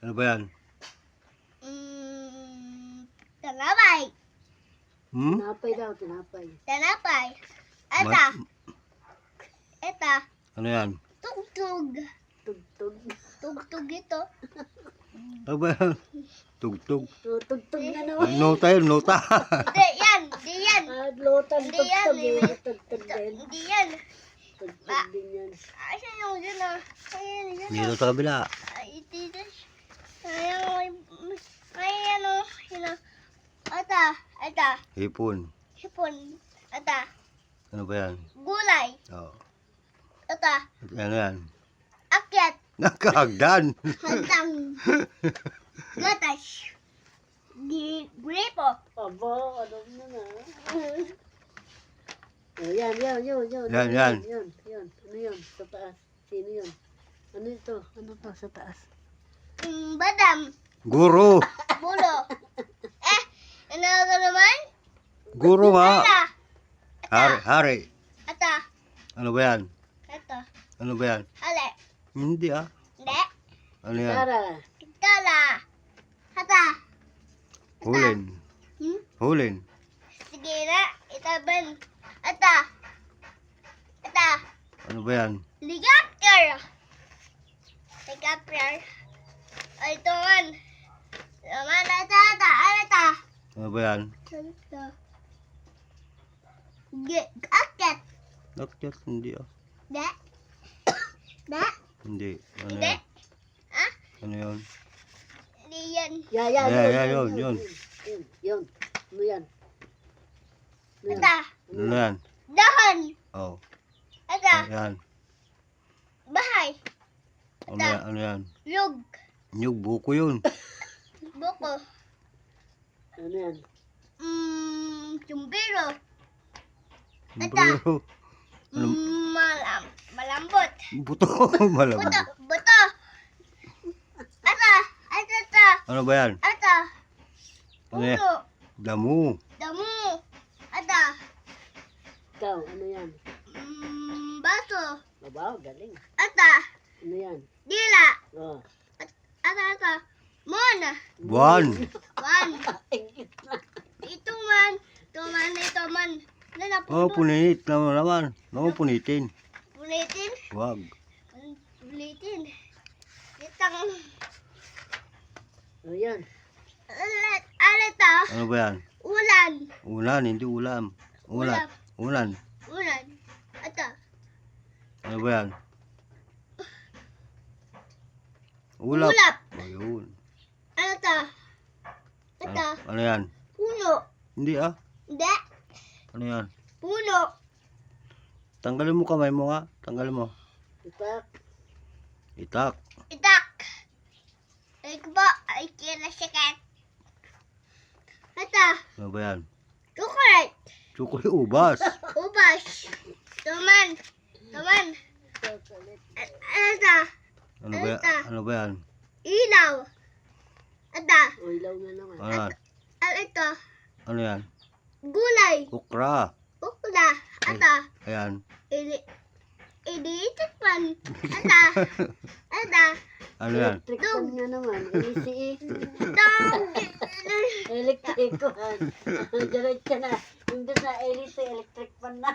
Ano ba yan? Tinapay. Tinapay daw, tinapay. Tinapay. Ito. Ito. Ano yan? Tugtog. Tugtog. Tugtog ito. Ano ba yan? Tugtog. Tugtog na naman. Nota yun, nota. Hindi yan. Hindi yan. Lotan, Hindi yan, tugtog eh. eh. Tugtog din. Hindi yan. Tugtog din yan. Asan yung dyan ah? Ayan, dyan ah. Dito sa kabila. Ay, dito. Ayan, ayan o. Ito. Ito. Hipon. Hipon. Ito. Ano ba yan? Gulay. Oo. Ito. Ano yan? Akyat. Nakahagdan. Hantang. Gatas. Gripo. Aba, ano na. Oh, yan. Yan. Yun. Ano yun? Sa taas. Sino yun? Ano ito? Ano to sa taas? Badam. Guro. Bulo. Ano ka naman? Guro nga. Ala. Hari. Ito. Ano ba yan? Ito. Ano ba yan? Ale. Hindi ah. Hindi. Ano yan? Tara. Kitala. Hata. Hulin. Hulin. Sige na. Itaban. Ata. Ata. Ano ba yan? Ligapter. Ligapter. Ay, ito man. Naman, ata. Ano ba yan? Ito. Akit. Nakyat. Hindi ah. Da. Da. Hindi. Ano Hindi. yan? Ah? Ano yun? Hindi yan. Yun. Yun. Ano yan? Ata. Ano yan? Dahon. Oh. Ata. Ayan. Bahay. Ano yan? Lug. Nyug, buko yun. Buko. Ano yan? Chumbiro. Sombrero. Malambot. Buto. Malambot. Buto. Ata. Ata. Ano ba yan? Ata. Ano yan? Ulo. Damu. Damu. Ata. Ikaw, ano yan? Baso. Aba, galing. Ata. Ano yan? Dila. Oh. Ata. Mona. Buwan. One. Ito man. Ito man. Oh, punit naman. No, punitin. Pulitin. Wag. Pulitin. Itang. Ano yan? Alita. Ano ba yan? Ulan. Ulan, hindi ulam. Ulan. Ulan. Ulan. Ata. Ano ba yan? Ulap. Ulap. Ayun. Ata. Ata. Ano yan? Puno. Hindi ah. Hindi. Ano yan? Puno. Tanggalin mo kamay mo nga. Tanggalin mo. Itak. Itak. Itak. Ay ko ba? Ay kira sikat. Ata. Ano ba yan? Chocolate. Chocolate ubas. Ubas. Tuman. Tuman. Ata. Ano ba yan? Ano ba yan? Ilaw. Ata. O, ilaw na naman. Ano yan? Ito. Ano yan? Gulay. Ukra. Ukla. Ata. Ayan. Idiitit man. Ata. Ata. Ano yan? Electric fan nga naman. LCE. Dog. Electric fan. Diretso na. Yung doon sa LCE, electric fan na.